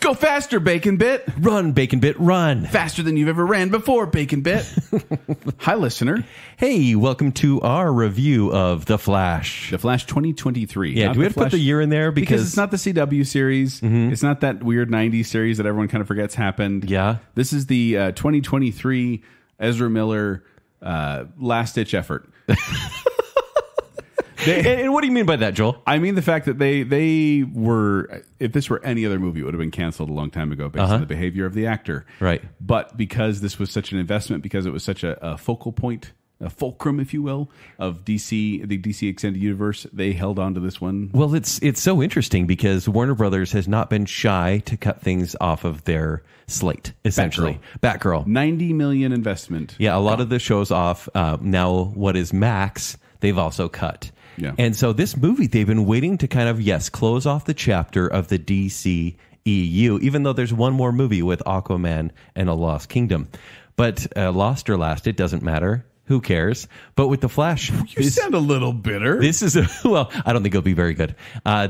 Go faster, BaconBit. Run, BaconBit, run. Faster than you've ever ran before, BaconBit. Hi, listener. Hey, welcome to our review of The Flash. The Flash 2023. Yeah, do we have to put the year in there? Because it's not the CW series. It's not that weird 90s series that everyone kind of forgets happened. Yeah. This is the 2023 Ezra Miller last-ditch effort. And what do you mean by that, Joel? I mean the fact that they were, if this were any other movie, it would have been canceled a long time ago based on the behavior of the actor. Right. But because this was such an investment, because it was such a focal point, a fulcrum, if you will, of DC, the DC Extended Universe, they held on to this one. Well, it's so interesting because Warner Brothers has not been shy to cut things off of their slate, essentially. Batgirl. $90 million investment. Yeah, a lot of the shows off. Now, what is Max, they've also cut. Yeah. And so this movie, they've been waiting to kind of, close off the chapter of the DC EU, even though there's one more movie with Aquaman and a Lost Kingdom. But lost or last, it doesn't matter. Who cares? But with The Flash... You sound a little bitter. This is... well, I don't think it'll be very good.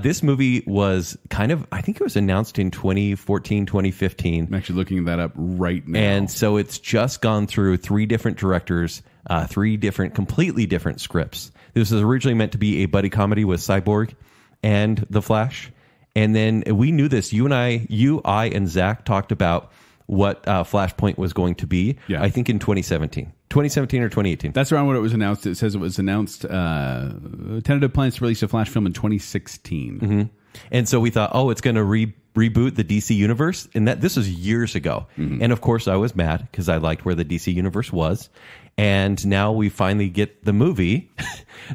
This movie was kind of... I think it was announced in 2014, 2015. I'm actually looking that up right now. And so it's just gone through 3 different directors, 3 different, completely different scripts. This was originally meant to be a buddy comedy with Cyborg and The Flash. And then we knew this. You, I, and Zach talked about what Flashpoint was going to be, I think in 2017. 2017 or 2018. That's around when it was announced. It says it was announced, tentative plans to release a Flash film in 2016. And so we thought, it's going to reboot the DC universe. And this was years ago. And of course, I was mad because I liked where the DC universe was. And now we finally get the movie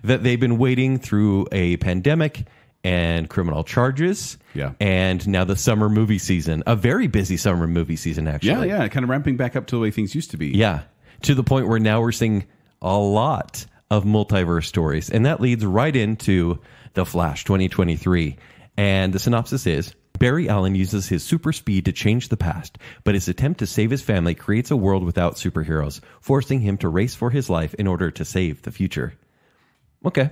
that they've been waiting through a pandemic and criminal charges. Yeah. And now the summer movie season, a very busy summer movie season, actually. Yeah, kind of ramping back up to the way things used to be. Yeah. To the point where now we're seeing a lot of multiverse stories. And that leads right into The Flash 2023. And the synopsis is, Barry Allen uses his super speed to change the past, but his attempt to save his family creates a world without superheroes, forcing him to race for his life in order to save the future. Okay.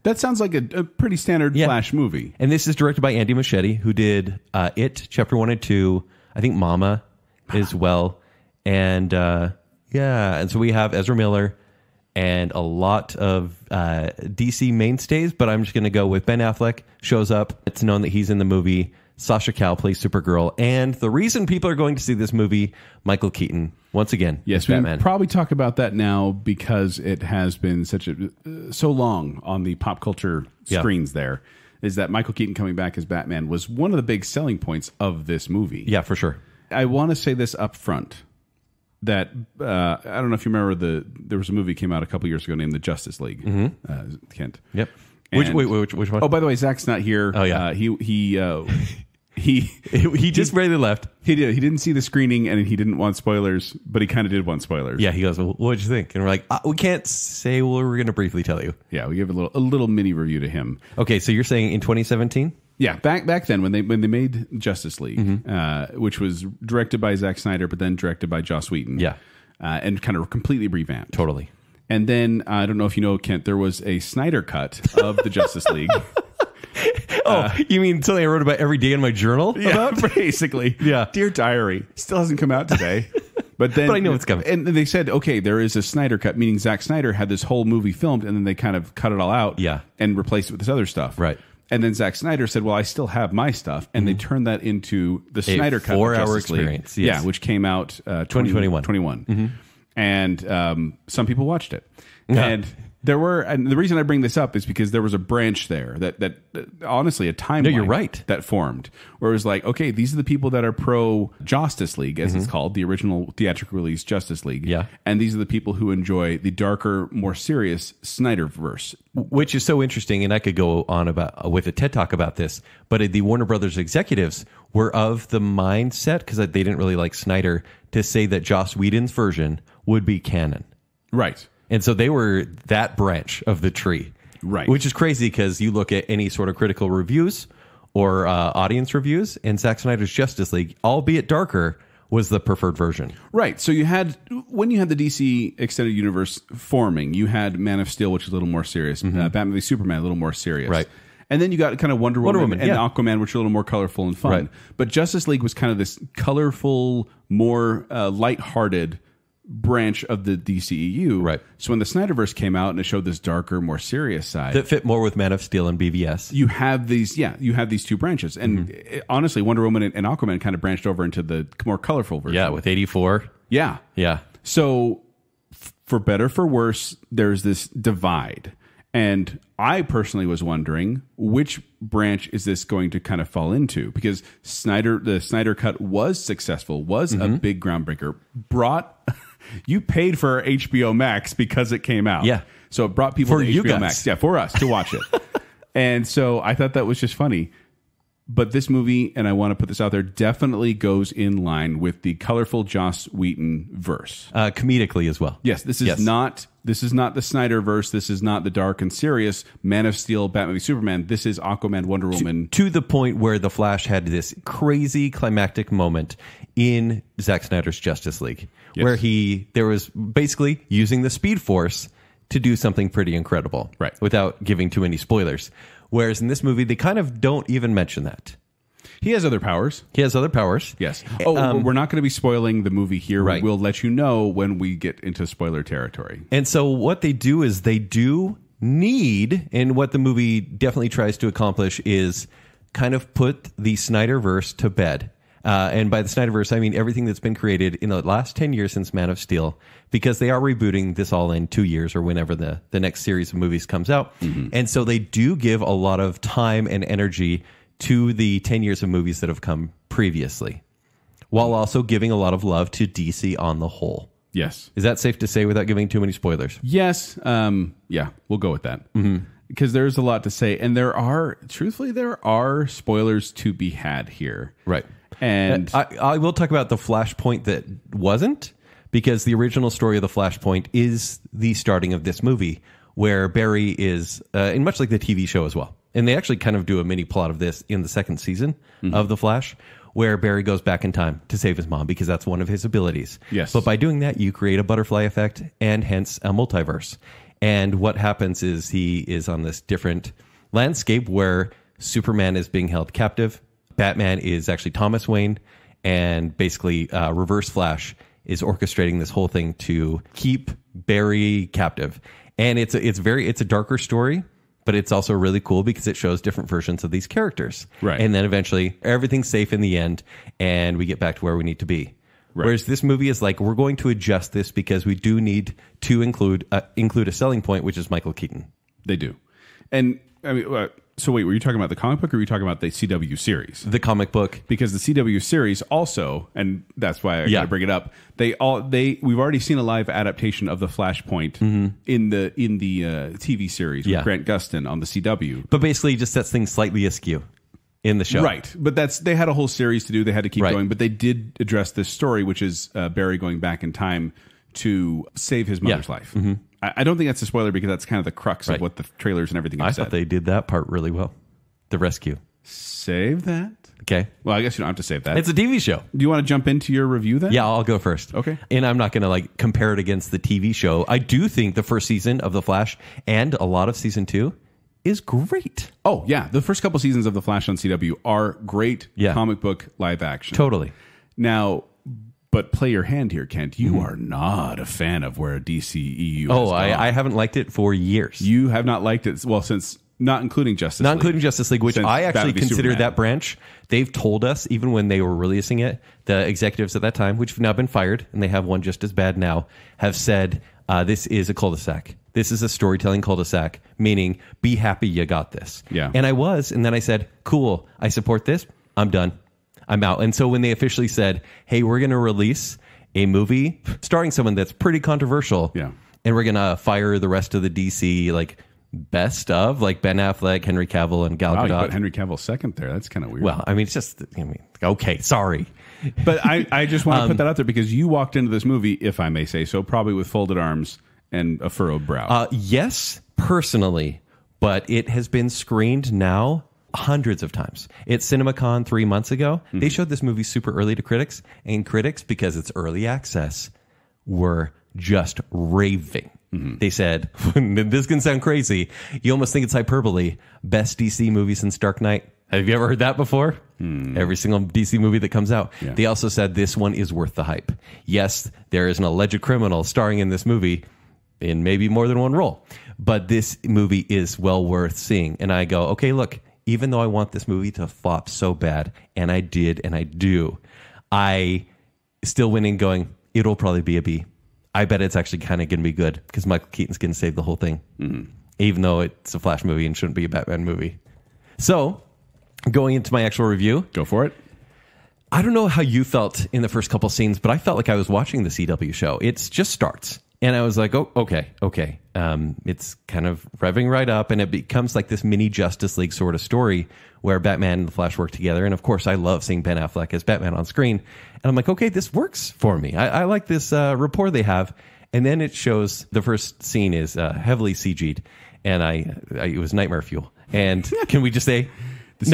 That sounds like a pretty standard Flash movie. And this is directed by Andy Muschietti, who did It, Chapter 1 and 2, I think Mama as well. And and so we have Ezra Miller and a lot of DC mainstays, but I'm just going to go with Ben Affleck shows up. It's known that he's in the movie. Sasha Calle plays Supergirl. And the reason people are going to see this movie, Michael Keaton, once again. Yes, we can probably talk about that now because it has been so long on the pop culture screens there, is that Michael Keaton coming back as Batman was one of the big selling points of this movie. Yeah, for sure. I want to say this up front, that I don't know if you remember there was a movie that came out a couple years ago named The Justice League. Kent. Yep. Which one? Oh, by the way, Zach's not here. Oh yeah. He just barely left. He didn't see the screening and he didn't want spoilers, but he kind of did want spoilers. Yeah, he goes, well, what'd you think? And we're like, we can't say. Well, we're going to briefly tell you. Yeah, we give a little mini review to him. Okay, so you're saying in 2017? Yeah, back then when they made Justice League, which was directed by Zack Snyder, but then directed by Joss Whedon. Yeah, and kind of completely revamped. Totally. And then I don't know if you know, Kent, there was a Snyder cut of the Justice League. You mean something I wrote about every day in my journal? About? Basically. Yeah. Dear Diary. Still hasn't come out today. But I know it's coming. And they said, okay, there is a Snyder cut, meaning Zack Snyder had this whole movie filmed, and then they kind of cut it all out and replaced it with this other stuff. Right. And then Zack Snyder said, well, I still have my stuff. And they turned that into the Snyder cut. 4-hour experience. Yes. Yeah, which came out 2021. And some people watched it. Yeah. And the reason I bring this up is because there was a branch there that honestly, a timeline. No, you're right. That formed where it was like, okay, these are the people that are pro Justice League, as it's called, the original theatrical release Justice League. Yeah. And these are the people who enjoy the darker, more serious Snyderverse. Which is so interesting, and I could go on with a TED Talk about this, but the Warner Brothers executives were of the mindset, because they didn't really like Snyder, to say that Joss Whedon's version would be canon. Right. And so they were that branch of the tree. Right. Which is crazy because you look at any sort of critical reviews or audience reviews, and Zack Snyder's Justice League, albeit darker, was the preferred version. Right. So when you had the DC Extended Universe forming, you had Man of Steel, which is a little more serious. Batman v Superman, a little more serious. Right. And then you got kind of Wonder Woman and yeah. Aquaman, which are a little more colorful and fun. Right. But Justice League was kind of this colorful, more lighthearted branch of the DCEU. Right. So when the Snyderverse came out and it showed this darker, more serious side that fit more with Man of Steel and BVS. You have these, you have these two branches, and honestly, Wonder Woman and Aquaman kind of branched over into the more colorful version. Yeah, with 84. Yeah. So, for better for worse, there's this divide, and I personally was wondering which branch is this going to kind of fall into, because the Snyder Cut was successful, was a big groundbreaker, brought. You paid for HBO Max because it came out. Yeah. So it brought people for to you HBO guys. Max. Yeah, for us to watch it. And so I thought that was just funny. But this movie, and I want to put this out there, definitely goes in line with the colorful Joss Whedon verse. Comedically as well. Yes, this is not the Snyderverse. This is not the dark and serious Man of Steel, Batman v Superman. This is Aquaman, Wonder Woman. To the point where The Flash had this crazy climactic moment in Zack Snyder's Justice League, where there was basically using the Speed Force to do something pretty incredible, right? Without giving too many spoilers. Whereas in this movie, they kind of don't even mention that. He has other powers. Yes. We're not going to be spoiling the movie here. Right. We'll let you know when we get into spoiler territory. And so what they do is they do need, and what the movie definitely tries to accomplish is kind of put the Snyderverse to bed. And by the Snyderverse, I mean everything that's been created in the last 10 years since Man of Steel, because they are rebooting this all in 2 years or whenever the next series of movies comes out. And so they do give a lot of time and energy to the 10 years of movies that have come previously, while also giving a lot of love to DC on the whole. Yes. Is that safe to say without giving too many spoilers? Yes. Yeah, we'll go with that. Because there's a lot to say. And there are spoilers to be had here. Right. And I will talk about the Flashpoint that wasn't, because the original story of the Flashpoint is the starting of this movie, where Barry is, and much like the TV show as well. And they actually kind of do a mini plot of this in the second season of The Flash, where Barry goes back in time to save his mom, because that's one of his abilities. Yes. But by doing that, you create a butterfly effect and hence a multiverse. And what happens is he is on this different landscape where Superman is being held captive. Batman is actually Thomas Wayne, and basically Reverse Flash is orchestrating this whole thing to keep Barry captive. And it's a darker story, but it's also really cool because it shows different versions of these characters. Right. And then eventually everything's safe in the end, and we get back to where we need to be. Right. Whereas this movie is like, we're going to adjust this because we do need to include a selling point, which is Michael Keaton. They do. And I mean, so wait, were you talking about the comic book, or were you talking about the CW series? The comic book. Because the CW series also, and that's why I gotta bring it up, we've already seen a live adaptation of the Flashpoint in the TV series with Grant Gustin on the CW. But basically just sets things slightly askew in the show. Right. But they had a whole series to do, they had to keep going, but they did address this story, which is Barry going back in time to save his mother's life. I don't think that's a spoiler, because that's kind of the crux of what the trailers and everything have said. I thought they did that part really well. The rescue. Save that? Okay. Well, I guess you don't have to save that. It's a TV show. Do you want to jump into your review then? Yeah, I'll go first. Okay. And I'm not going to compare it against the TV show. I do think the first season of The Flash and a lot of season 2 is great. Oh, yeah. The first couple seasons of The Flash on CW are great comic book live action. Totally. Now, but play your hand here, Kent. You are not a fan of where DCEU has gone. I haven't liked it for years. You have not liked it, well, since not including Justice League. Not including Justice League, which I actually consider Superman. that branch. They've told us, even when they were releasing it, the executives at that time, which have now been fired, and they have one just as bad now, have said, this is a cul-de-sac. This is a storytelling cul-de-sac, meaning be happy you got this. Yeah. And I was, and then I said, cool, I support this. I'm done. I'm out. And so when they officially said, hey, we're going to release a movie starring someone that's pretty controversial, and we're going to fire the rest of the DC, best of, Ben Affleck, Henry Cavill, and Gal Gadot. You put Henry Cavill second there. That's kind of weird. Well, I mean, it's just, okay, sorry. But I just want to put that out there, because you walked into this movie, if I may say so, probably with folded arms and a furrowed brow. Yes, personally, but it has been screened now hundreds of times. At CinemaCon 3 months ago, they showed this movie super early to critics, and critics, because it's early access, were just raving. They said, this can sound crazy. You almost think it's hyperbole. Best DC movie since Dark Knight. Have you ever heard that before? Every single DC movie that comes out. Yeah. They also said this one is worth the hype. Yes, there is an alleged criminal starring in this movie in maybe more than one role. But this movie is well worth seeing. And I go, okay, look, even though I want this movie to flop so bad, and I did, and I do, I still went in going, it'll probably be a B. I bet it's actually kind of going to be good because Michael Keaton's going to save the whole thing, even though it's a Flash movie and shouldn't be a Batman movie. So, going into my actual review. Go for it. I don't know how you felt in the first couple scenes, but I felt like I was watching the CW show. It just starts. And I was like, oh, okay. It's kind of revving right up, and it becomes like this mini Justice League sort of story where Batman and the Flash work together. And of course, I love seeing Ben Affleck as Batman on screen. And I'm like, okay, this works for me. I like this rapport they have. And then it shows the first scene is heavily CG'd, and it was nightmare fuel. And can we just say... we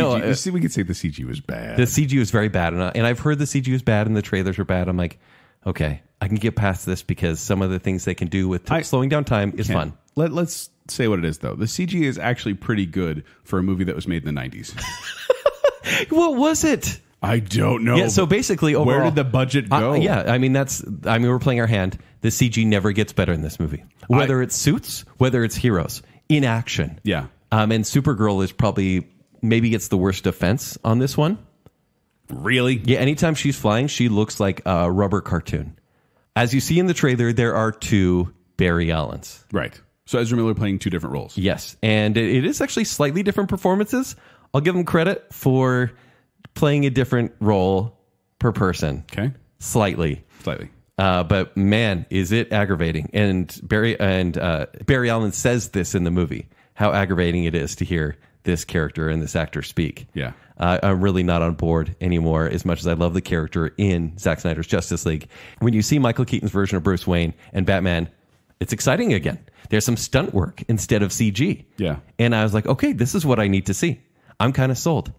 could say the CG was bad. The CG was very bad. And I've heard the CG was bad and the trailers were bad. I'm like, okay, I can get past this because some of the things they can do with slowing down time is fun. Let's say what it is, though. The CG is actually pretty good for a movie that was made in the 90s. What was it? I don't know. Yeah, so basically, overall, where did the budget go? We're playing our hand. The CG never gets better in this movie. Whether it's suits, whether it's heroes, in action. Yeah. And Supergirl is probably, maybe gets the worst offense on this one. Really? Yeah, anytime she's flying, she looks like a rubber cartoon. As you see in the trailer, there are 2 Barry Allens. Right. So Ezra Miller playing 2 different roles. Yes, and it is actually slightly different performances. I'll give them credit for playing a different role per person. Okay. Slightly. But man, is it aggravating. And Barry Allen says this in the movie, how aggravating it is to hear this character and this actor speak. Yeah. I'm really not on board anymore as much as I love the character in Zack Snyder's Justice League. When you see Michael Keaton's version of Bruce Wayne and Batman, it's exciting again. There's some stunt work instead of CG. Yeah. And I was like, okay, this is what I need to see. I'm kind of sold.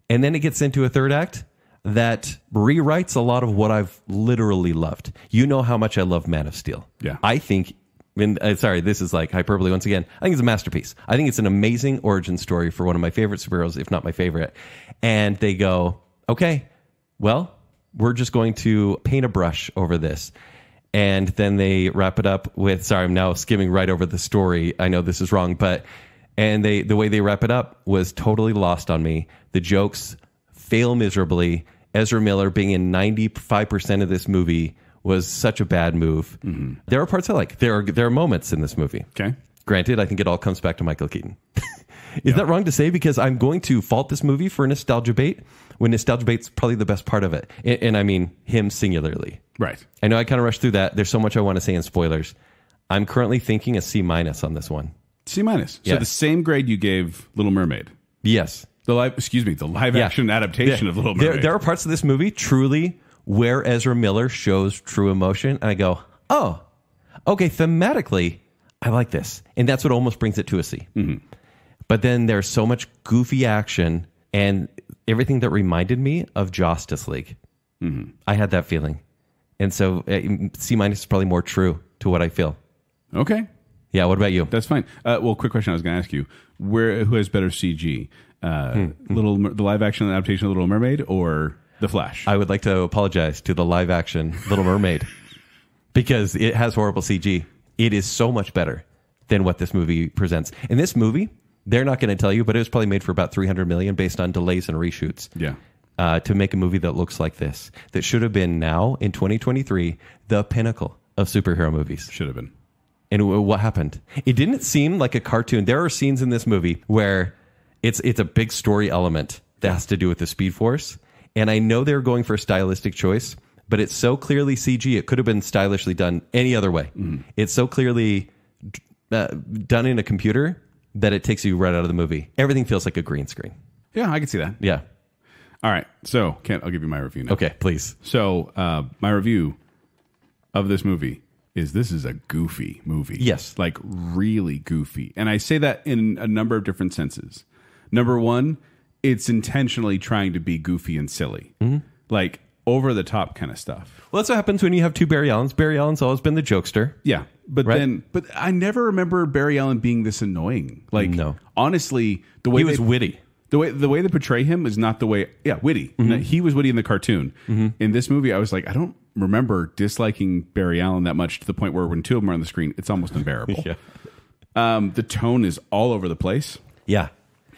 And then it gets into a third act that rewrites a lot of what I've literally loved. You know how much I love Man of Steel. Yeah. I think... sorry, this is like hyperbole once again. I think it's a masterpiece. I think it's an amazing origin story for one of my favorite superheroes, if not my favorite. And they go, okay, well, we're just going to paint a brush over this. And then they wrap it up with, sorry, I'm now skimming right over the story. I know this is wrong, and the way they wrap it up was totally lost on me. The jokes fail miserably. Ezra Miller being in 95% of this movie was such a bad move. Mm-hmm. There are parts I like. There are moments in this movie. Okay. Granted, I think it all comes back to Michael Keaton. Is that wrong to say? Because I'm going to fault this movie for nostalgia bait when nostalgia bait's probably the best part of it. And I mean him singularly. Right. I know I kind of rushed through that. There's so much I want to say in spoilers. I'm currently thinking a C- on this one. C-. So Yeah. the same grade you gave Little Mermaid. Yes. The live action adaptation of Little Mermaid. There are parts of this movie truly where Ezra Miller shows true emotion, and I go, oh, okay, thematically, I like this. And that's what almost brings it to a C. Mm-hmm. But then there's so much goofy action and everything that reminded me of Justice League. Mm-hmm. I had that feeling. And so C- is probably more true to what I feel. Okay. Yeah, what about you? That's fine. Well, quick question I was going to ask you. Who has better CG? The live action adaptation of Little Mermaid or The Flash? I would like to apologize to the live action Little Mermaid because it has horrible CG. It is so much better than what this movie presents. In this movie, they're not going to tell you, but it was probably made for about $300 million based on delays and reshoots. Yeah. To make a movie that looks like this, that should have been now in 2023 the pinnacle of superhero movies. Should have been. And what happened? It didn't seem like a cartoon. There are scenes in this movie where it's a big story element that has to do with the Speed Force. And I know they're going for a stylistic choice, but it's so clearly CG. It could have been stylishly done any other way. Mm. It's so clearly done in a computer that it takes you right out of the movie. Everything feels like a green screen. Yeah, I can see that. Yeah. All right. So, Kent, I'll give you my review now. Okay, please. So, my review of this movie is this is a goofy movie. Yes. Like, really goofy. And I say that in a number of different senses. Number one, it's intentionally trying to be goofy and silly. Mm-hmm. Like, over the top kind of stuff. Well, that's what happens when you have two Barry Allens. Barry Allen's always been the jokester. Yeah. But Right? but I never remember Barry Allen being this annoying. Like, No. honestly, the way He was witty. The way they portray him is not the way. Yeah, witty. He was witty in the cartoon. In this movie, I was like, I don't remember disliking Barry Allen that much to the point where when two of them are on the screen, it's almost unbearable. The tone is all over the place. Yeah.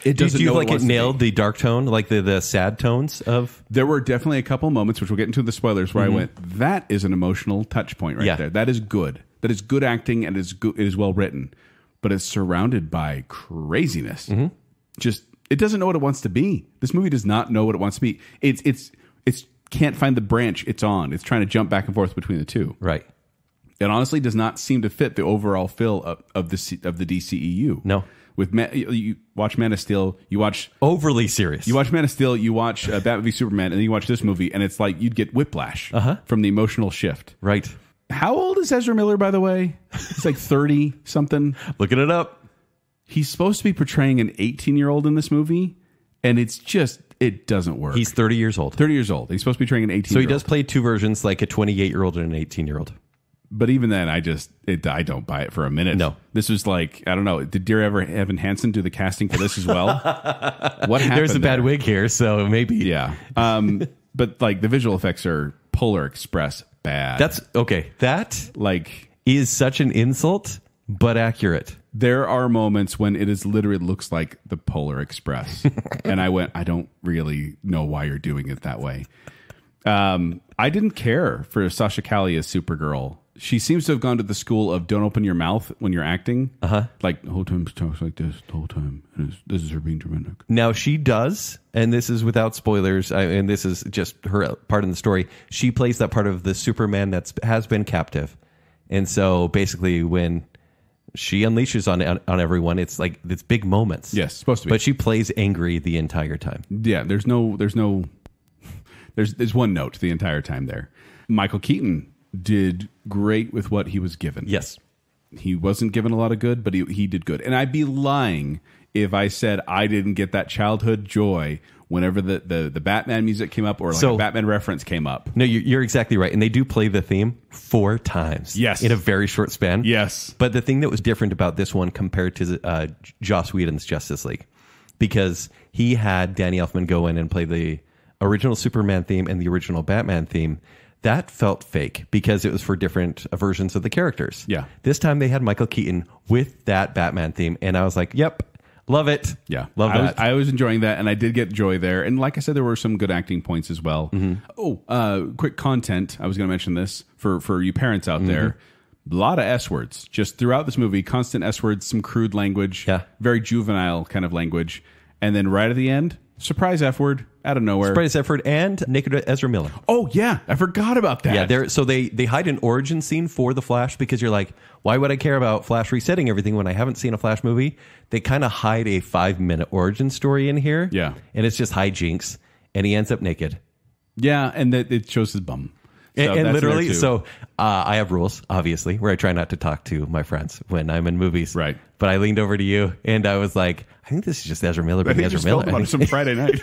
It Do doesn't you know feel what like it wants to nailed be. the dark tone, like the sad tones of? There were definitely a couple moments, which we'll get into the spoilers, where I went, that is an emotional touch point right there. That is good. That is good acting, and it is well written. But it's surrounded by craziness. Just, it doesn't know what it wants to be. This movie does not know what it wants to be. It's can't find the branch it's on. It's trying to jump back and forth between the two. Right. It honestly does not seem to fit the overall feel of the DCEU. No. With you watch Man of Steel, you watch Overly serious. You watch Man of Steel, you watch Batman v Superman, and then you watch this movie, and it's like you'd get whiplash from the emotional shift. Right. How old is Ezra Miller, by the way? He's like 30 something. Looking it up. He's supposed to be portraying an 18-year-old in this movie, and it's just, it doesn't work. He's 30 years old. 30 years old. He's supposed to be portraying an 18-year-old. So he does play two versions, like a 28-year-old and an 18-year-old. But even then, I don't buy it for a minute. No. This was like, I don't know. Did Dear Evan Hansen do the casting for this as well? What happened? There's a bad there? wig here, so maybe. Yeah. But like the visual effects are Polar Express bad. That's okay. That like is such an insult, but accurate. there are moments when it is literally looks like the Polar Express. And I went, I don't really know why you're doing it that way. I didn't care for Sasha Calle as Supergirl. She seems to have gone to the school of don't open your mouth when you're acting. Like the whole time she talks like this the whole time. This is her being dramatic. Now she does, and this is without spoilers, and this is just her part in the story. She plays that part of the Superman that has been captive, and so basically when she unleashes on everyone, it's like it's big moments. Yes, supposed to be. But she plays angry the entire time. Yeah, there's one note the entire time there. Michael Keaton did great with what he was given. Yes. He wasn't given a lot of good, but he did good. And I'd be lying if I said I didn't get that childhood joy whenever the Batman music came up or like a Batman reference came up. No, you're exactly right. And they do play the theme 4 times. Yes. In a very short span. Yes. But the thing that was different about this one compared to Joss Whedon's Justice League, because he had Danny Elfman go in and play the original Superman theme and the original Batman theme, that felt fake because it was for different versions of the characters. Yeah. This time they had Michael Keaton with that Batman theme, and I was like, yep, love it. Yeah. Love that. I was enjoying that, and I did get joy there. And like I said, there were some good acting points as well. Quick content. I was going to mention this for you parents out there. A lot of S words just throughout this movie, constant S words, some crude language, very juvenile kind of language. And then right at the end, surprise F word out of nowhere. Surprise effort and naked Ezra Miller. Oh, yeah. I forgot about that. Yeah, so they hide an origin scene for the Flash because you're like, why would I care about Flash resetting everything when I haven't seen a Flash movie? They kind of hide a 5-minute origin story in here. Yeah. And it's just hijinks. And he ends up naked. Yeah, and it shows his bum. So And that's literally, there too. so I have rules, obviously, where I try not to talk to my friends when I'm in movies. Right. But I leaned over to you and I was like, I think this is just Ezra Miller being Ezra Miller. On some Friday night.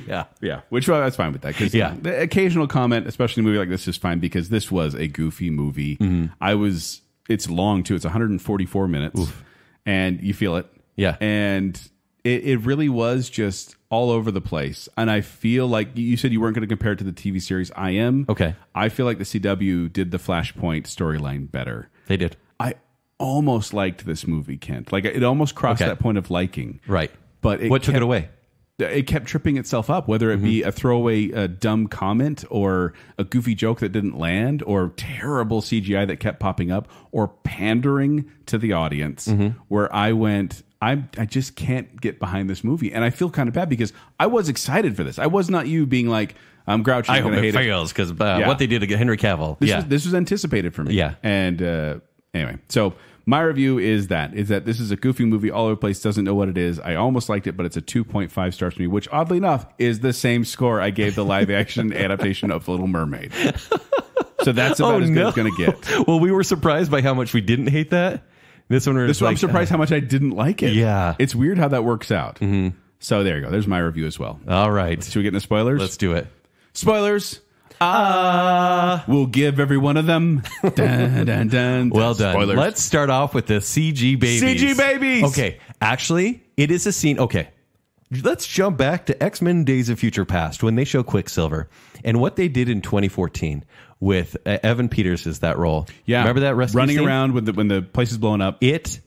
Yeah. Yeah, which that's fine with that. Because the occasional comment, especially in a movie like this, is fine because this was a goofy movie. It's long too. It's 144 minutes, and you feel it. Yeah. And it really was just all over the place. And I feel like you said you weren't going to compare it to the TV series. I am. Okay. I feel like the CW did the Flashpoint storyline better. They did. I almost liked this movie, Kent. Like it almost crossed that point of liking. Right. But what took it away? It kept tripping itself up, whether it be a throwaway dumb comment or a goofy joke that didn't land or terrible CGI that kept popping up or pandering to the audience where I went, I just can't get behind this movie. And I feel kind of bad because I was excited for this. I was not you being like, I'm grouchy. I hope it fails because what they did to get Henry Cavill. This was anticipated for me. Yeah. And anyway, so my review is that this is a goofy movie all over the place, doesn't know what it is. I almost liked it, but it's a 2.5 stars for me, which oddly enough is the same score I gave the live action adaptation of The Little Mermaid. So that's about as good as it's going to get. Well, we were surprised by how much we didn't hate that. This one, I'm surprised how much I didn't like it. Yeah. It's weird how that works out. So there you go. There's my review as well. All right. Should we get into spoilers? Let's do it. Spoilers. We'll give every one of them. Dun, dun, dun. Well done. Spoilers. Let's start off with the CG babies. CG babies. Okay, actually, it is a scene. Okay, let's jump back to X-Men Days of Future Past when they show Quicksilver and what they did in 2014 with Evan Peters is that role. Yeah, remember that rescue running scene? around when the place is blowing up. It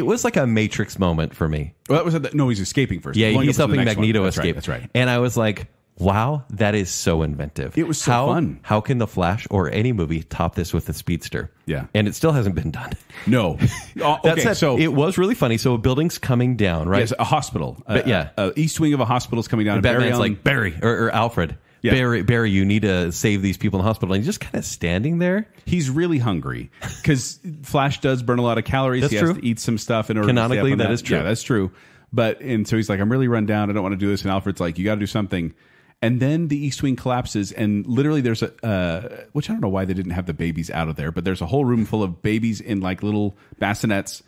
was like a Matrix moment for me. Well, that was no, he's escaping first. Yeah, Blowing he's up to the helping next Magneto one. escape. That's right. And I was like, wow, that is so inventive. It was so fun. How can The Flash or any movie top this with the speedster? Yeah. And it still hasn't been done. No. That Okay, said, so it was really funny. So a building's coming down, right? yes, a hospital. But yeah. East wing of a hospital is coming down. And Batman's like, Barry, or Alfred. Yeah. Barry, you need to save these people in the hospital. And he's just kind of standing there. he's really hungry because Flash does burn a lot of calories. That's he true. has to eat some stuff in order Canonically, to stay up on that is true. Yeah, that's true. And so he's like, I'm really run down. I don't want to do this. And Alfred's like, you got to do something. And then the East Wing collapses, and literally there's which I don't know why they didn't have the babies out of there, but there's a whole room full of babies in like little bassinets.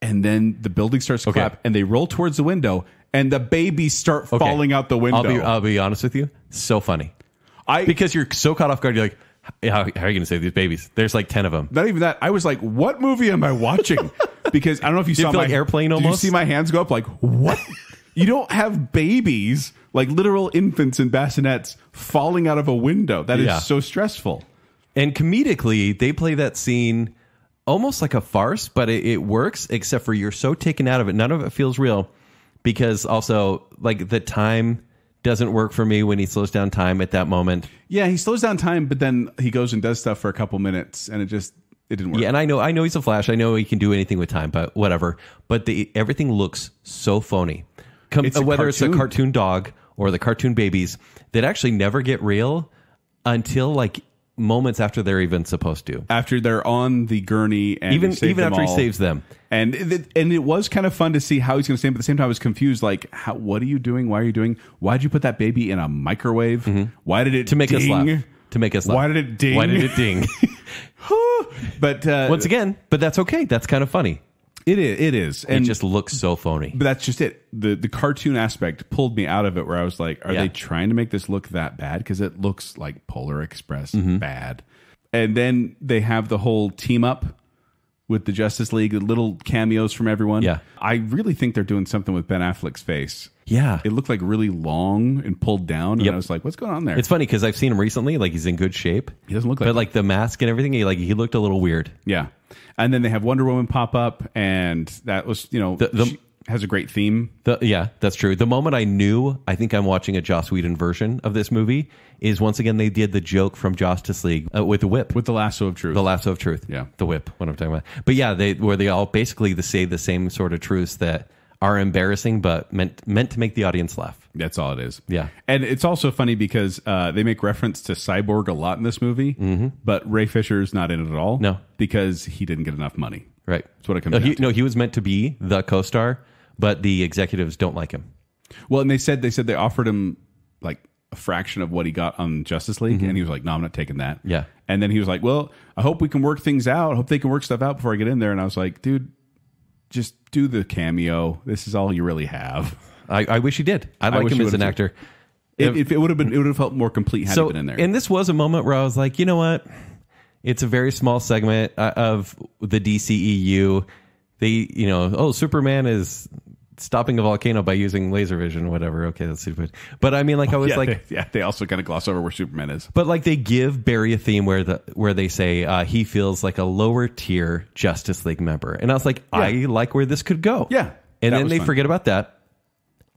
And then the building starts to clap, and they roll towards the window, and the babies start falling out the window. I'll be honest with you. So funny. Because you're so caught off guard. You're like, how are you going to save these babies? There's like 10 of them. Not even that. I was like, what movie am I watching? Because I don't know if you saw feel my like airplane Did almost? you see my hands go up like, what? You don't have babies, like literal infants in bassinets, falling out of a window. That is so stressful. And comedically, they play that scene almost like a farce, but it works, except for you're so taken out of it. None of it feels real, because also like the time doesn't work for me when he slows down time at that moment. Yeah, he slows down time, but then he goes and does stuff for a couple minutes, and it didn't work. Yeah, and I know he's a Flash. I know he can do anything with time, but whatever. But everything looks so phony. Whether it's a cartoon dog or the cartoon babies that actually never get real until like moments after they're even supposed to. After they're on the gurney, and even after he saves them. And it was kind of fun to see how he's going to save them. But at the same time, I was confused. Like, what are you doing? Why are you doing? Why'd you put that baby in a microwave? Why did it to make ding? us laugh? To make us laugh. Why did it ding? Why did it ding? But once again, but that's okay. That's kind of funny. It is. And it just looks so phony. But that's just it. The cartoon aspect pulled me out of it, where I was like, are they trying to make this look that bad? Because it looks like Polar Express bad. And then they have the whole team up with the Justice League, the little cameos from everyone. Yeah. I really think they're doing something with Ben Affleck's face. Yeah. It looked like really long and pulled down. And I was like, what's going on there? It's funny because I've seen him recently. Like, he's in good shape. He doesn't look like But like the mask and everything, he looked a little weird. Yeah. And then they have Wonder Woman pop up, and that was, she has a great theme. Yeah, that's true. The moment I think I'm watching a Joss Whedon version of this movie is once again they did the joke from Justice League with the whip. With the lasso of truth. The lasso of truth. Yeah. The whip, what I'm talking about. But yeah, they all basically say the same sort of truths that are embarrassing but meant to make the audience laugh. That's all it is. Yeah. And it's also funny because they make reference to Cyborg a lot in this movie, but Ray Fisher's not in it at all. No. Because he didn't get enough money. Right. That's what it comes down to. He was meant to be the co-star, but the executives don't like him. Well, and they said they offered him like a fraction of what he got on Justice League, and he was like, no, I'm not taking that. Yeah. And then he was like, well, I hope we can work things out. I hope they can work stuff out before I get in there. And I was like, dude, just do the cameo. This is all you really have. I wish he did. I like him as an actor. If it would have felt more complete had he been in there. And this was a moment where I was like, you know what? It's a very small segment of the DCEU. They, Superman is stopping a volcano by using laser vision, whatever. Okay, that's stupid. But I mean, like, I was they also kind of gloss over where Superman is. But like, they give Barry a theme where they say he feels like a lower tier Justice League member, and I was like, I like where this could go. Yeah, and then they forget about that.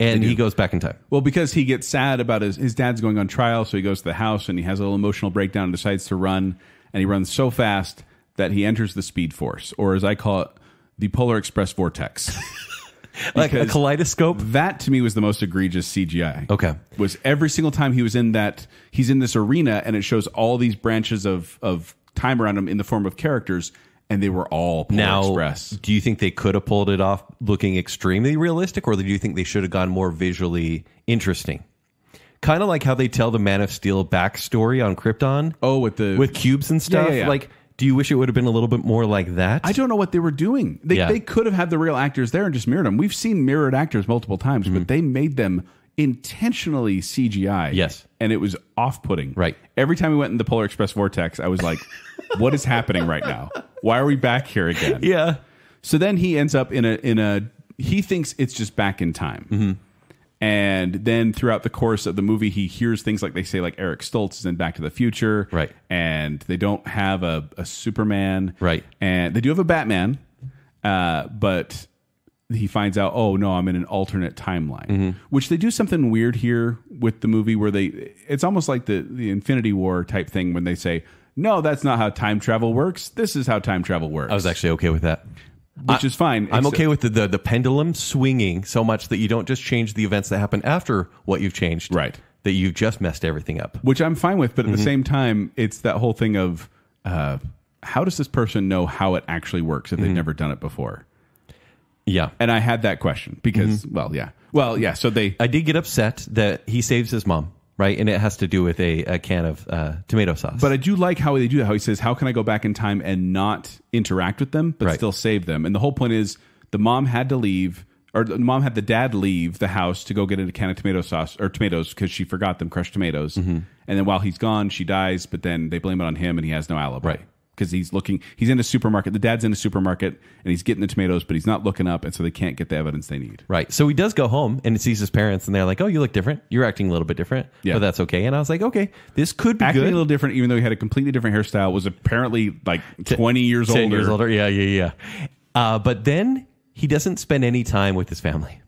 And he goes back in time. Well, because he gets sad about his dad's going on trial, so he goes to the house and he has a little emotional breakdown and decides to run. And he runs so fast that he enters the Speed Force, or as I call it, the Polar Express Vortex. Like a kaleidoscope? That, to me, was the most egregious CGI. Okay. Was every single time he was in that, he's in this arena, and it shows all these branches of time around him in the form of characters, and they were all Polar Express. Do you think they could have pulled it off looking extremely realistic, or do you think they should have gone more visually interesting? Kind of like how they tell the Man of Steel backstory on Krypton. Oh, with cubes and stuff. Yeah. Like, do you wish it would have been a little bit more like that? I don't know what they were doing. They could have had the real actors there and just mirrored them. We've seen mirrored actors multiple times, but they made them intentionally CGI. Yes. And it was off-putting. Right. Every time we went in the Polar Express Vortex, I was like, what is happening right now? Why are we back here again? Yeah. So then he ends up in a he thinks it's just back in time. Mm-hmm. And then throughout the course of the movie, he hears things like they say, like Eric Stoltz is in Back to the Future. Right. And they don't have a Superman. Right. And they do have a Batman, but he finds out, oh, no, I'm in an alternate timeline. Which they do something weird here with the movie where it's almost like the Infinity War type thing when they say, no, that's not how time travel works. This is how time travel works. I was actually okay with that. Which is fine. I'm okay with the pendulum swinging so much that you don't just change the events that happen after what you've changed. Right. That you just messed everything up. Which I'm fine with, but at the same time, it's that whole thing of how does this person know how it actually works if they've never done it before? Yeah. And I had that question because, well, yeah. So I did get upset that he saves his mom, right? And it has to do with a can of tomato sauce. But I do like how they do that, how he says, how can I go back in time and not interact with them, but Right. still save them? And the whole point is the mom had to leave, or the mom had the dad leave the house to go get a can of tomato sauce or tomatoes because she forgot them, crushed tomatoes. And then while he's gone, she dies, but then they blame it on him and he has no alibi. Right. Because he's in a supermarket. The dad's in a supermarket and he's getting the tomatoes, but he's not looking up, and so they can't get the evidence they need. Right. So he does go home and sees his parents, and they're like, oh, you look different. You're acting a little bit different. Yeah. But that's okay. And I was like, okay, this could be Acting good. a little different, even though he had a completely different hairstyle, was apparently like 20 years 10 older. years older. Yeah. But then he doesn't spend any time with his family.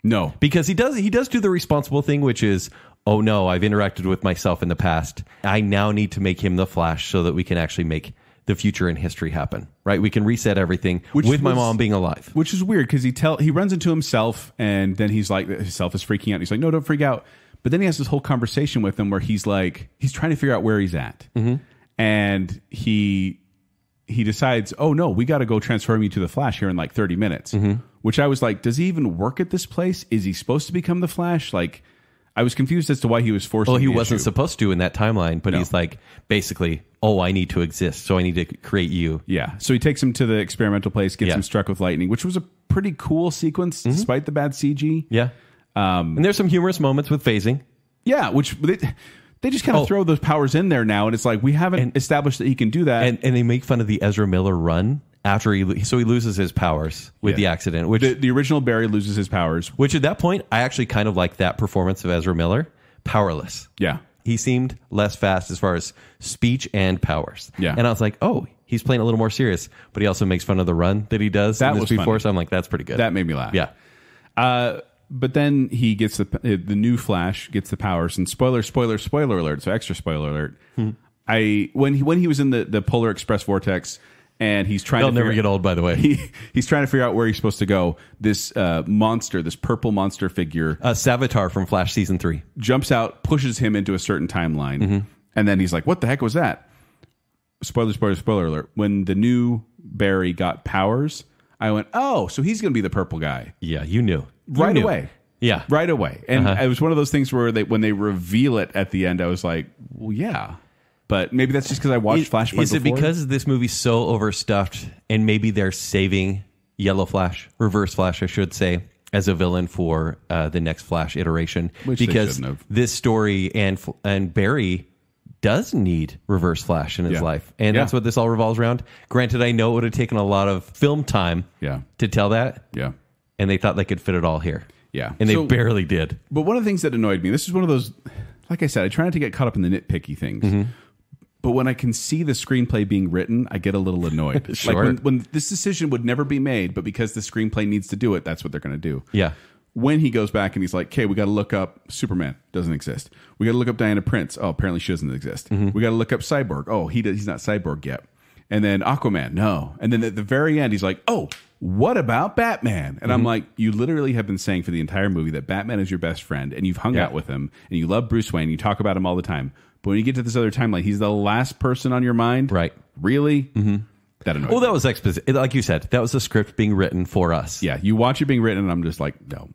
No. Because he does do the responsible thing, which is, oh no, I've interacted with myself in the past. I now need to make him the Flash so that we can actually make the future in history happen, right? We can reset everything with my mom being alive. Which is weird because he runs into himself and then he's like, himself is freaking out. He's like, no, don't freak out. But then he has this whole conversation with him where he's like, he's trying to figure out where he's at. And he decides, oh no, we got to go transform you to the Flash here in like 30 minutes. Which I was like, does he even work at this place? Is he supposed to become the Flash? Like, I was confused as to why he was forced. Well, he wasn't supposed to in that timeline, but he's like, basically, oh, I need to exist, so I need to create you. Yeah. So he takes him to the experimental place, gets him struck with lightning, which was a pretty cool sequence despite the bad CG. Yeah. And there's some humorous moments with phasing. Yeah, which they just kind of throw those powers in there now, and it's like we haven't established that he can do that. And they make fun of the Ezra Miller run after he loses his powers with the accident. Which the original Barry loses his powers. Which at that point, I actually kind of like that performance of Ezra Miller. Powerless. Yeah. He seemed less fast as far as speech and powers. Yeah. And I was like, oh, he's playing a little more serious. But he also makes fun of the run that he does. That in was this before, funny. so I'm like, that's pretty good. That made me laugh. Yeah. But then he gets the new Flash gets the powers, and spoiler alert. So extra spoiler alert. When he was in the Polar Express Vortex, and he's trying They'll to never get old, by the way. He's trying to figure out where he's supposed to go. This monster, this purple monster figure, Savitar from Flash Season 3. jumps out, pushes him into a certain timeline, and then he's like, "What the heck was that?" Spoiler alert. When the new Barry got powers, I went, "Oh, so he's going to be the purple guy." Yeah, you knew. Right away. Yeah. Right away. And it was one of those things where when they reveal it at the end, I was like, well, yeah. But maybe that's just because I watched Flashpoint Is it before. because this movie's so overstuffed and maybe they're saving Yellow Flash, Reverse Flash, I should say, as a villain for the next Flash iteration? Which they because shouldn't have. this story and Barry does need Reverse Flash in his life. And that's what this all revolves around. Granted, I know it would have taken a lot of film time to tell that. Yeah. And they thought they could fit it all here. Yeah. And they barely did. But one of the things that annoyed me, this is one of those, like I said, I try not to get caught up in the nitpicky things. But when I can see the screenplay being written, I get a little annoyed. Sure. Like when this decision would never be made, but because the screenplay needs to do it, that's what they're going to do. Yeah. When he goes back and he's like, okay, we got to look up Superman. Doesn't exist. We got to look up Diana Prince. Oh, apparently she doesn't exist. We got to look up Cyborg. Oh, he's not Cyborg yet. And then Aquaman. No. And then at the very end, he's like, oh, what about Batman? And I'm like, you literally have been saying for the entire movie that Batman is your best friend and you've hung out with him and you love Bruce Wayne. You talk about him all the time. But when you get to this other timeline, he's the last person on your mind. Right. Really? That annoys me. That was exposition. Like you said, that was a script being written for us. Yeah. You watch it being written and I'm just like, no.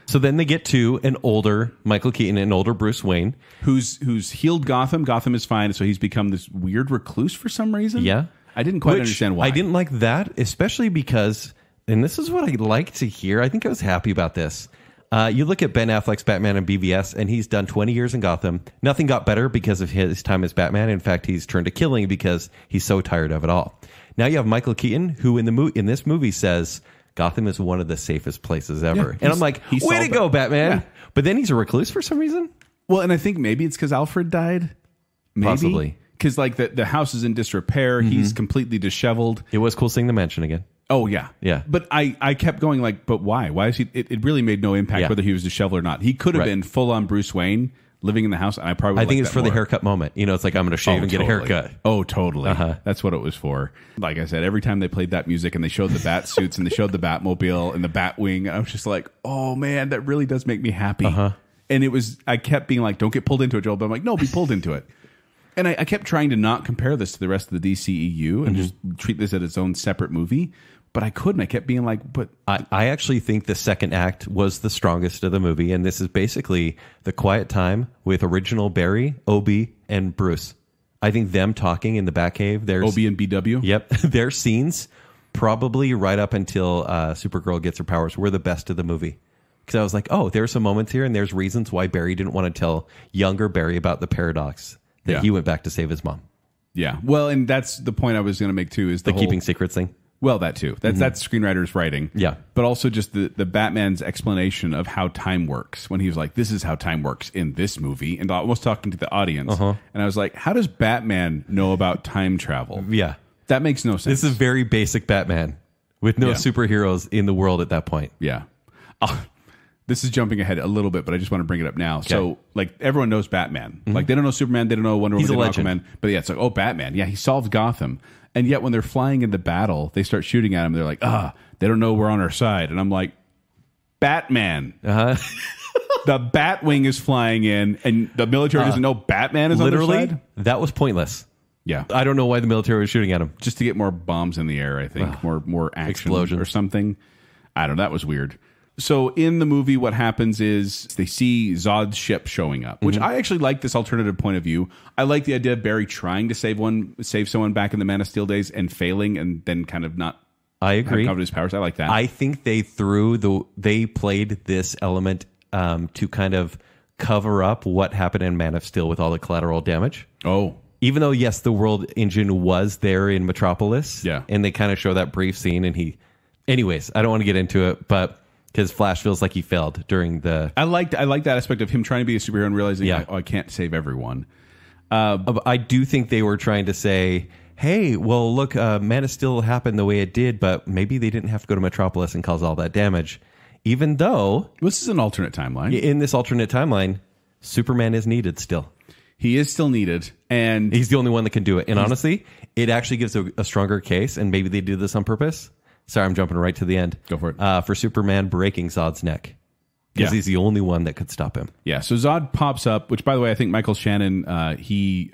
So then they get to an older Michael Keaton, an older Bruce Wayne. Who's healed Gotham. Gotham is fine. So he's become this weird recluse for some reason. Yeah. I didn't quite understand why. I didn't like that, especially because, and this is what I like to hear. I think I was happy about this. You look at Ben Affleck's Batman and BVS, and he's done 20 years in Gotham. Nothing got better because of his time as Batman. In fact, he's turned to killing because he's so tired of it all. Now you have Michael Keaton, who in this movie says Gotham is one of the safest places ever. And I'm like, way to go, Batman. Yeah. But then he's a recluse for some reason. Well, and I think maybe it's because Alfred died. Maybe. Possibly. Because like the house is in disrepair. He's completely disheveled. It was cool seeing the mansion again. Oh, yeah. Yeah. But I kept going like, but why? Why is he? It really made no impact whether he was disheveled or not. He could have been full on Bruce Wayne living in the house. And I think it's for the haircut moment. You know, it's like, I'm going to shave and get a haircut. Oh, totally. That's what it was for. Like I said, every time they played that music and they showed the bat suits and they showed the Batmobile and the Batwing, I was just like, oh, man, that really does make me happy. And I kept being like, don't get pulled into it, Joel. But I'm like, no, be pulled into it. And I kept trying to not compare this to the rest of the DCEU and just treat this as its own separate movie. But I couldn't. I kept being like, but... I actually think the second act was the strongest of the movie. And this is basically the quiet time with original Barry, Obi, and Bruce. I think them talking in the Batcave. Obi and BW? Yep. Their scenes, probably right up until Supergirl gets her powers, were the best of the movie. Because I was like, oh, there's some moments here and there's reasons why Barry didn't want to tell younger Barry about the paradox. That he went back to save his mom. Yeah. Well, and that's the point I was going to make too, is the keeping secrets thing. Well, that too. That's screenwriter's writing. Yeah. But also just the Batman's explanation of how time works. When he was like, this is how time works in this movie. And almost talking to the audience. And I was like, how does Batman know about time travel? Yeah. That makes no sense. This is very basic Batman with no superheroes in the world at that point. Yeah. This is jumping ahead a little bit, but I just want to bring it up now. Okay. So, like, everyone knows Batman. Like, they don't know Superman, they don't know Wonder Woman, they don't know Aquaman. But yeah, it's like, oh, Batman. Yeah, he solved Gotham. And yet, when they're flying into battle, they start shooting at him. They're like, they don't know we're on our side. And I'm like, Batman. The Batwing is flying in, and the military doesn't know Batman is on their side? That was pointless. Yeah. I don't know why the military was shooting at him. Just to get more bombs in the air, I think. More action explosions or something. I don't know. That was weird. So in the movie, what happens is they see Zod's ship showing up, which I actually like this alternative point of view. I like the idea of Barry trying to save someone back in the Man of Steel days and failing, and then kind of not. I agree. Covered his powers. I like that. I think they played this element to kind of cover up what happened in Man of Steel with all the collateral damage. Oh. Even though, yes, the world engine was there in Metropolis. Yeah. And they kind of show that brief scene, and anyways, I don't want to get into it, but because Flash feels like he failed during the... I like that aspect of him trying to be a superhero and realizing, I can't save everyone. I do think they were trying to say, hey, well, look, Man of Steel happened the way it did, but maybe they didn't have to go to Metropolis and cause all that damage. Even though... This is an alternate timeline. In this alternate timeline, Superman is needed still. He is still needed, and... He's the only one that can do it. And honestly, it actually gives a stronger case, and maybe they did this on purpose. Sorry, I'm jumping right to the end. Go for it. For Superman breaking Zod's neck. Because he's the only one that could stop him. Yeah, so Zod pops up, which, by the way, I think Michael Shannon, he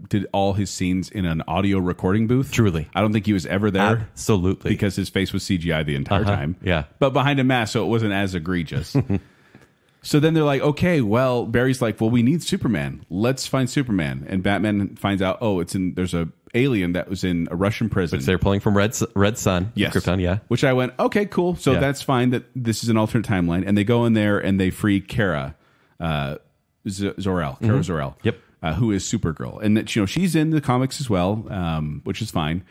did all his scenes in an audio recording booth. Truly. I don't think he was ever there. Absolutely. Because his face was CGI the entire time. Yeah. But behind a mask, so it wasn't as egregious. So then they're like, okay, well, Barry's like, well, we need Superman. Let's find Superman. And Batman finds out, there's a alien that was in a Russian prison. Which they're pulling from Red Sun. Yes. Krypton, yeah. Which I went, okay, cool. So that's fine that this is an alternate timeline. And they go in there and they free Kara Zor-El. Kara Zor-El. Yep. Who is Supergirl. And that, she's in the comics as well, which is fine.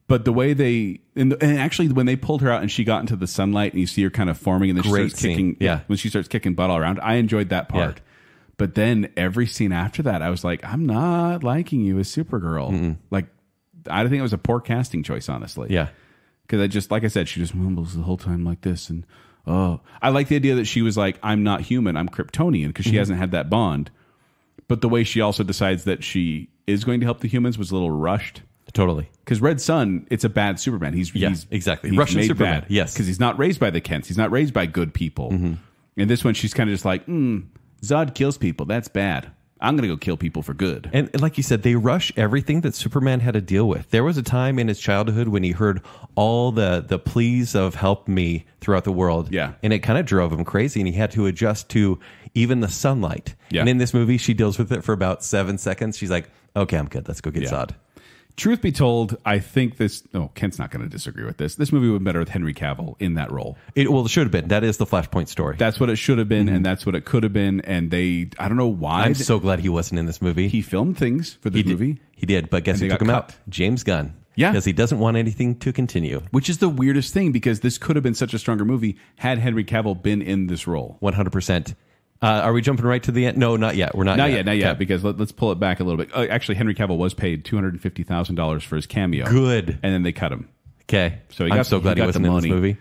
But the way and actually when they pulled her out and she got into the sunlight and you see her kind of forming and then she starts kicking, when she starts kicking butt all around, I enjoyed that part. Yeah. But then every scene after that, I was like, I'm not liking you as Supergirl. Like, I think it was a poor casting choice, honestly. Yeah. Because like I said, she just mumbles the whole time like this. And, I like the idea that she was like, I'm not human, I'm Kryptonian, because she hasn't had that bond. But the way she also decides that she is going to help the humans was a little rushed. Totally. Because Red Sun, it's a bad Superman. He's exactly. He's Russian Superman. Bad. Yes. Because he's not raised by the Kents. He's not raised by good people. And this one, she's kind of just like, Zod kills people. That's bad. I'm going to go kill people for good. And like you said, they rush everything that Superman had to deal with. There was a time in his childhood when he heard all the pleas of help me throughout the world. Yeah. And it kind of drove him crazy, and he had to adjust to even the sunlight. Yeah. And in this movie, she deals with it for about 7 seconds. She's like, okay, I'm good. Let's go get Zod. Truth be told, I think Kent's not going to disagree with this. This movie would be better with Henry Cavill in that role. It should have been. That is the Flashpoint story. That's what it should have been, and that's what it could have been. And I don't know why. I'm so glad he wasn't in this movie. He filmed things for this movie. He did, but guess who took him out? James Gunn. Yeah. Because he doesn't want anything to continue. Which is the weirdest thing, because this could have been such a stronger movie had Henry Cavill been in this role. 100%. Are we jumping right to the end? No, not yet. We're not yet. Not yet, because let's pull it back a little bit. Actually, Henry Cavill was paid $250,000 for his cameo. Good. And then they cut him. Okay. So I'm so glad he wasn't in this movie.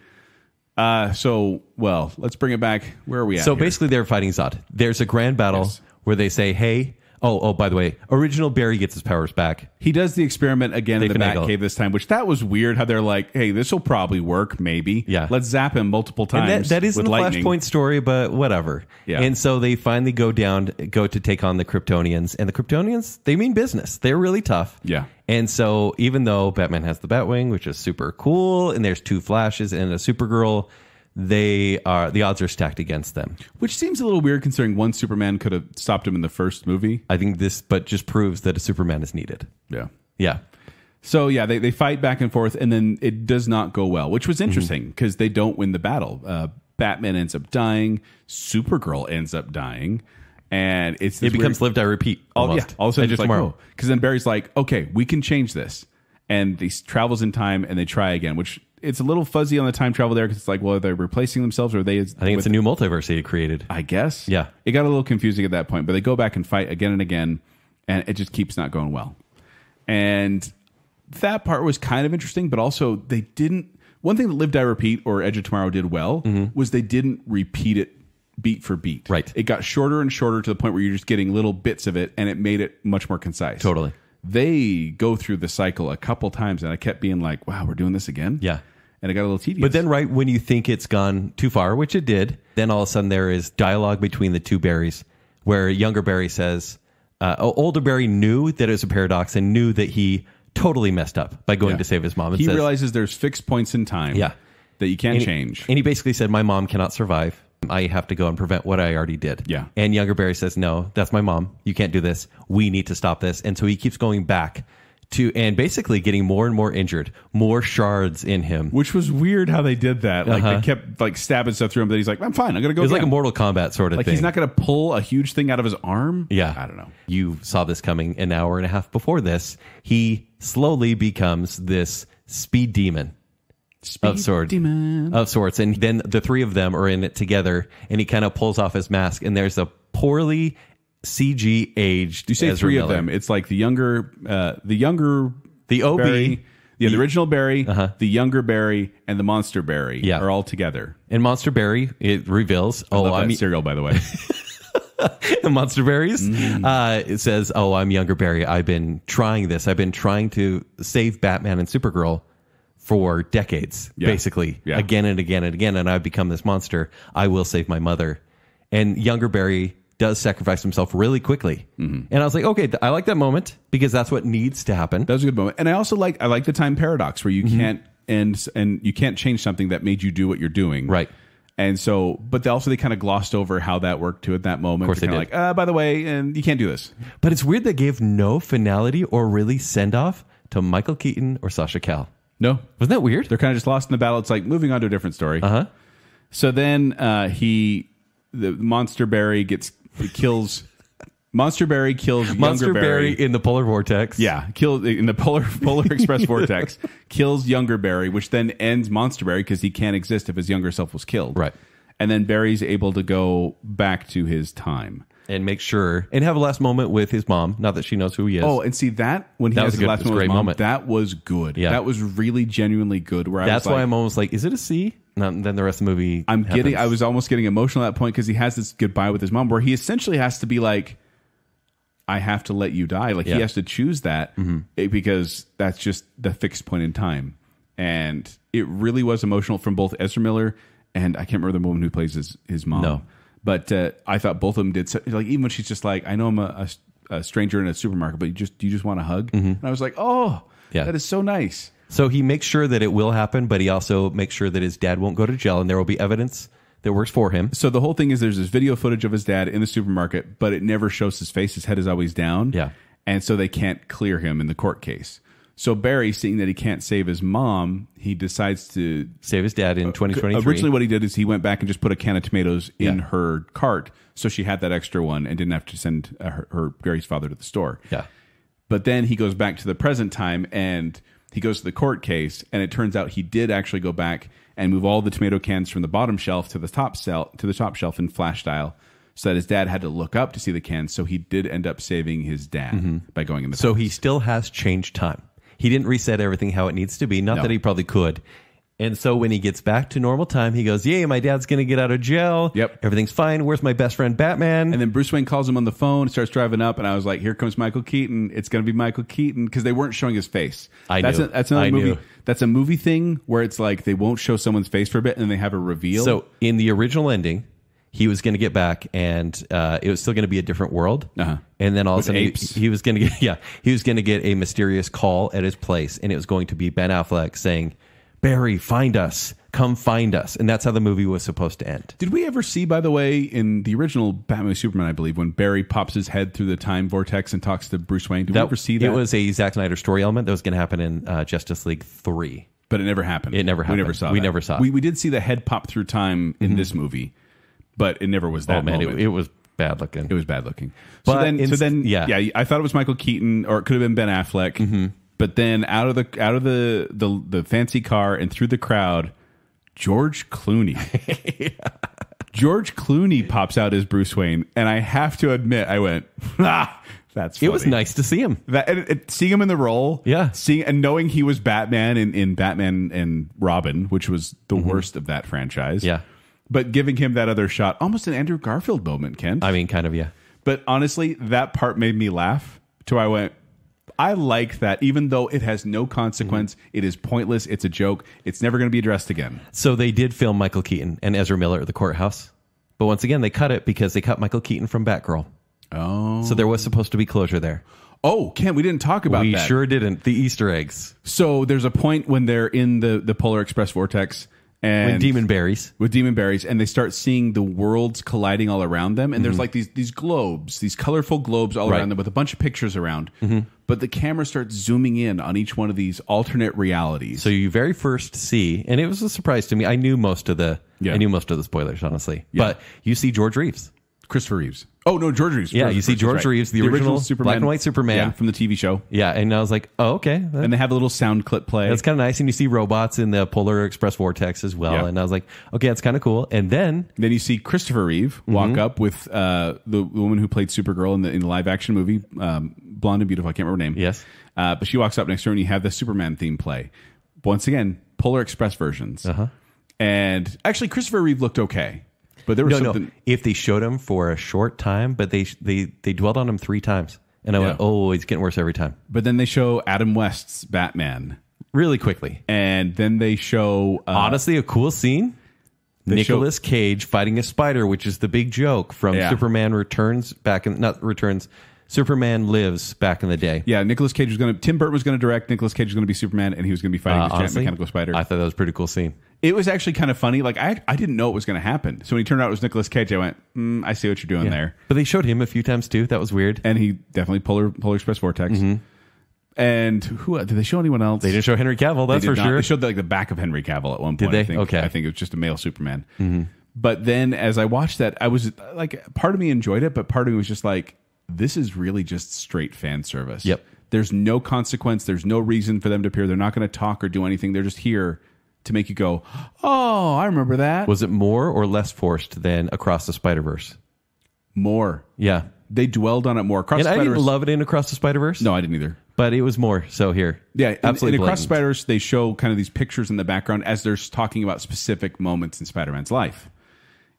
Let's bring it back. Where are we at? So basically, they're fighting Zod. There's a grand battle where they say, hey... Oh, by the way, original Barry gets his powers back. He does the experiment again in the Batcave this time, which that was weird how they're like, hey, this will probably work, maybe. Yeah. Let's zap him multiple times. And that isn't a Flashpoint story, but whatever. Yeah. And so they finally go to take on the Kryptonians. And the Kryptonians, they mean business. They're really tough. Yeah. And so even though Batman has the Batwing, which is super cool, and there's 2 Flashes and a Supergirl, the odds are stacked against them, which seems a little weird considering one Superman could have stopped him in the first movie. I think but just proves that a Superman is needed. Yeah. So they fight back and forth, and then it does not go well, which was interesting because they don't win the battle. Batman ends up dying, Supergirl ends up dying, and it becomes live, die, repeat. Almost. All of a sudden, just tomorrow. Because then Barry's like, okay, we can change this, and he travels in time, and they try again, which. It's a little fuzzy on the time travel there because it's like, well, are they replacing themselves or are they? I think it's a new multiverse they created. I guess. Yeah. It got a little confusing at that point, but they go back and fight again and again, and it just keeps not going well. And that part was kind of interesting, but also they didn't. One thing that Live, Die, Repeat or Edge of Tomorrow did well was they didn't repeat it beat for beat. Right. It got shorter and shorter to the point where you're just getting little bits of it, and it made it much more concise. Totally. They go through the cycle a couple times, and I kept being like, wow, we're doing this again? Yeah. And it got a little tedious. But then right when you think it's gone too far, which it did, then all of a sudden there is dialogue between the 2 Barrys where younger Barry says, older Barry knew that it was a paradox and knew that he totally messed up by going to save his mom. And he realizes there's fixed points in time that you can't change. And he basically said, my mom cannot survive. I have to go and prevent what I already did. Yeah. And younger Barry says, no, that's my mom. You can't do this. We need to stop this. And so he keeps going back and basically getting more and more injured, more shards in him. Which was weird how they did that. Like they kept like stabbing stuff through him, but he's like, I'm fine, I'm going to go. It was like a Mortal Kombat sort of thing. Like he's not going to pull a huge thing out of his arm? Yeah. I don't know. You saw this coming an hour and a half before this. He slowly becomes this speed demon. Of sorts. And then the 3 of them are in it together, and he kind of pulls off his mask, and there's a poorly CG aged. You say Ezra 3 Miller. Of them. It's like the OB, Barry, the original Barry, the younger Barry, and the Monster Barry are all together. And Monster Barry, it reveals. I'm cereal, by the way. The Monster Berries. It says, I'm younger Barry. I've been trying this. I've been trying to save Batman and Supergirl for decades, basically, again and again and again. And I've become this monster. I will save my mother. And younger Barry does sacrifice himself really quickly. And I was like, okay, I like that moment because that's what needs to happen. That was a good moment. And I also like the time paradox where you can't end and you can't change something that made you do what you're doing. Right. And so, but they kind of glossed over how that worked too at that moment. Of course they did. Like, by the way, and you can't do this. But it's weird they gave no finality or really send off to Michael Keaton or Sasha Calle. No. Wasn't that weird? They're kind of just lost in the battle. It's like moving on to a different story. So then the Monster Barry kills Monster Barry kills younger Barry in the Polar Vortex. Yeah, killed in the Polar Express Vortex. Kills younger Barry, which then ends Monster Barry because he can't exist if his younger self was killed. Right. And then Barry's able to go back to his time and make sure and have a last moment with his mom. Not that she knows who he is. Oh, and see that when he has his last moment with his mom, that was good. Yeah. That was really genuinely good. That's why I'm almost like, is it a C? And then the rest of the movie. I was almost getting emotional at that point because he has this goodbye with his mom where he essentially has to be like, I have to let you die. Like he has to choose that because that's just the fixed point in time. And it really was emotional from both Ezra Miller and I can't remember the woman who plays his mom. No. But I thought both of them did. Like even when she's just like, I know I'm a stranger in a supermarket, but do you just want a hug? And I was like, that is so nice. So he makes sure that it will happen, but he also makes sure that his dad won't go to jail and there will be evidence that works for him. So the whole thing is there's this video footage of his dad in the supermarket, but it never shows his face. His head is always down. Yeah. And so they can't clear him in the court case. So Barry, seeing that he can't save his mom, he decides to save his dad in 2023. Originally what he did is he went back and just put a can of tomatoes in her cart, so she had that extra one and didn't have to send her Barry's father to the store. Yeah. But then he goes back to the present time and he goes to the court case, and it turns out he did actually go back and move all the tomato cans from the bottom shelf to the top shelf in flash style, so that his dad had to look up to see the cans. So he did end up saving his dad by going in the So past. he still has changed time. He didn't reset everything how it needs to be. Not that he probably could. And so when he gets back to normal time, he goes, yay, my dad's going to get out of jail. Yep. Everything's fine. Where's my best friend Batman? And then Bruce Wayne calls him on the phone, starts driving up, and I was like, here comes Michael Keaton. It's going to be Michael Keaton, because they weren't showing his face. That's another movie. That's a movie thing where it's like they won't show someone's face for a bit, and then they have a reveal. So in the original ending, he was going to get back, and it was still going to be a different world. Uh-huh. And then all With of a sudden, apes. he was going to get he was going to get a mysterious call at his place, and it was going to be Ben Affleck saying, "Barry, find us, come find us," and that's how the movie was supposed to end. Did we ever see, by the way, in the original Batman v Superman, I believe, when Barry pops his head through the time vortex and talks to Bruce Wayne? Did we ever see that? It was a Zack Snyder story element that was going to happen in Justice League 3. But it never happened. It never happened. We never saw We that. never saw it. We did see the head pop through time in this movie, but it never was that Oh man, moment. it was bad looking. It was bad looking. But So then, I thought it was Michael Keaton, or it could have been Ben Affleck. But then out of the fancy car and through the crowd, George Clooney. George Clooney pops out as Bruce Wayne, and I have to admit, I went, that's funny. It was nice to see him. Seeing him in the role, Yeah. and knowing he was Batman in Batman and Robin, which was the worst of that franchise. Yeah. But giving him that other shot, almost an Andrew Garfield moment, Kent. I mean, kind of, yeah. But honestly, that part made me laugh. To I went, I like that, even though it has no consequence. It is pointless. It's a joke. It's never going to be addressed again. So they did film Michael Keaton and Ezra Miller at the courthouse. But once again, they cut it because they cut Michael Keaton from Batgirl. Oh. So there was supposed to be closure there. Oh, Kent, we didn't talk about that. We sure didn't. The Easter eggs. So there's a point when they're in the Polar Express Vortex. And With demon berries. With demon berries, and they start seeing the worlds colliding all around them. And there's like these globes, these colorful globes all around them with a bunch of pictures around. But the camera starts zooming in on each one of these alternate realities. So you very first see, and it was a surprise to me. I knew most of the spoilers, honestly. Yeah. But you see George Reeves. Christopher Reeves. Oh, no, George Reeves. Yeah, you see George Reeves, the original Superman, black and white Superman. Yeah, from the TV show. Yeah, and I was like, oh, okay. And they have a little sound clip play. That's kind of nice. And you see robots in the Polar Express Vortex as well. Yeah. And I was like, okay, that's kind of cool. And then you see Reeve walk up with the woman who played Supergirl in the live action movie, blonde and beautiful. I can't remember her name. Yes. But she walks up next to her, and you have the Superman theme play. Once again, Polar Express versions. And actually, Christopher Reeve looked okay. But there was something. No. If they showed him for a short time, but they dwelled on him 3 times. And I went, oh, it's getting worse every time. But then they show Adam West's Batman. Really quickly. And then they show... honestly, a cool scene. Nicolas Cage fighting a spider, which is the big joke from Superman Returns Superman Lives back in the day. Yeah, Nicolas Cage was going to... Tim Burton was going to direct. Nicolas Cage was going to be Superman, and he was going to be fighting this giant mechanical spider. I thought that was a pretty cool scene. It was actually kind of funny. Like, I didn't know it was going to happen. So when he turned out it was Nicolas Cage, I went, I see what you're doing there. But they showed him a few times, too. That was weird. And he definitely Polar Express Vortex. And who did they show anyone else? They didn't show Henry Cavill, that's for sure. They showed the back of Henry Cavill at one point. Did they? I think. Okay. I think it was just a male Superman. But then as I watched that, I was like, part of me enjoyed it, but part of me was just like, this is really just straight fan service. Yep. There's no consequence. There's no reason for them to appear. They're not going to talk or do anything. They're just here to make you go, oh, I remember that. Was it more or less forced than Across the Spider-Verse? More. Yeah. They dwelled on it more. And I didn't love it in Across the Spider-Verse. No, I didn't either. But it was more. So here. Yeah. Absolutely. In Across the Spider-Verse, they show kind of these pictures in the background as they're talking about specific moments in Spider-Man's life.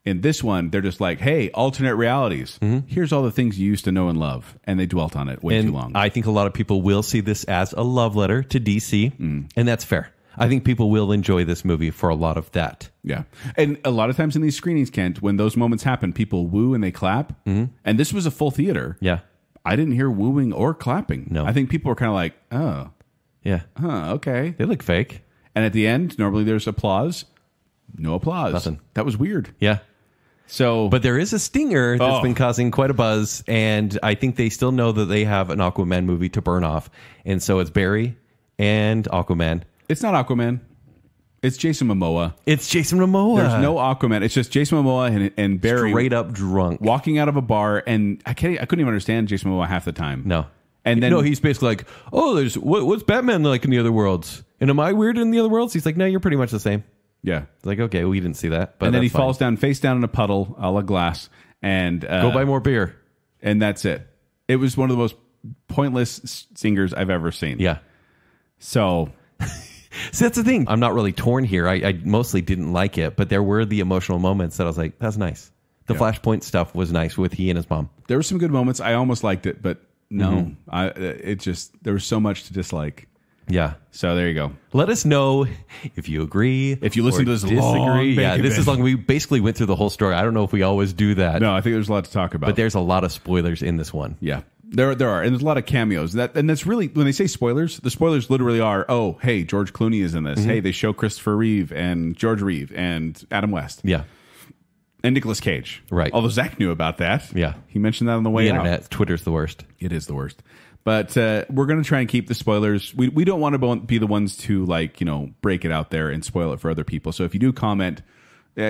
In this one, they're just like, hey, alternate realities. Here's all the things you used to know and love. And they dwelt on it way too long. I think a lot of people will see this as a love letter to DC. And that's fair. I think people will enjoy this movie for a lot of that. Yeah. And a lot of times in these screenings, Kent, when those moments happen, people woo and they clap. And this was a full theater. Yeah. I didn't hear wooing or clapping. No. I think people were kind of like, oh. Yeah. Okay. They look fake. And at the end, normally there's applause. No applause. Nothing. That was weird. Yeah. So, but there is a stinger that's been causing quite a buzz, and I think they still know that they have an Aquaman movie to burn off, and so it's Barry and Aquaman. It's not Aquaman. It's Jason Momoa. It's Jason Momoa. There's no Aquaman. It's just Jason Momoa and Barry straight up drunk walking out of a bar, and I couldn't even understand Jason Momoa half the time. No. And then he's basically like, oh, there's what's Batman like in the other worlds? And am I weird in the other worlds? He's like, no, you're pretty much the same. Yeah. It's like, okay, we didn't see that. But and then he fine. falls down face down in a puddle, a la Glass, and go buy more beer. And that's it. It was one of the most pointless singers I've ever seen. Yeah. So see, that's the thing. I'm not really torn here. I mostly didn't like it, but there were the emotional moments that I was like, that's nice. The Flashpoint stuff was nice with he and his mom. There were some good moments. I almost liked it, but no, there was so much to dislike. Yeah. So there you go. Let us know if you agree. If you listen to this disagree. long Yeah, this bit. is long. We basically went through the whole story. I don't know if we always do that. No, I think there's a lot to talk about. But there's a lot of spoilers in this one. Yeah. There are, and there's a lot of cameos. And that's really, when they say spoilers, the spoilers literally are, oh, hey, George Clooney is in this. Hey, they show Christopher Reeve and George Reeve and Adam West. Yeah. And Nicolas Cage. Right. Although Zach knew about that. Yeah. He mentioned that on the way The out. internet, Twitter's the worst. It is the worst. But we're going to try and keep the spoilers. We don't want to be the ones to break it out there and spoil it for other people. So if you do comment,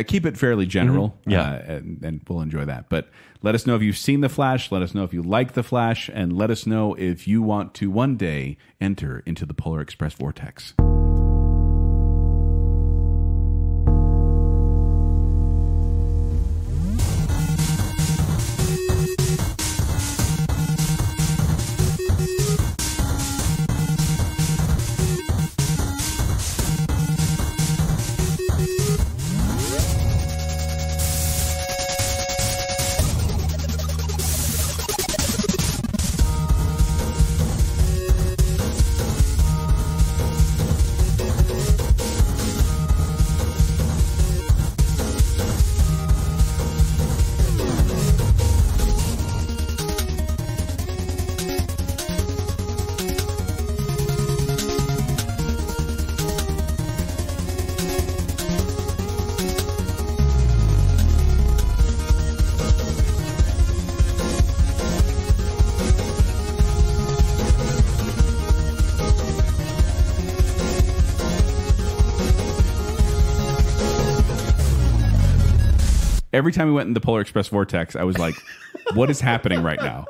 keep it fairly general. Yeah. And we'll enjoy that. But let us know if you've seen The Flash. Let us know if you like The Flash. And let us know if you want to one day enter into the Polar Express Vortex. Every time we went in the Polar Express Vortex, I was like, what is happening right now?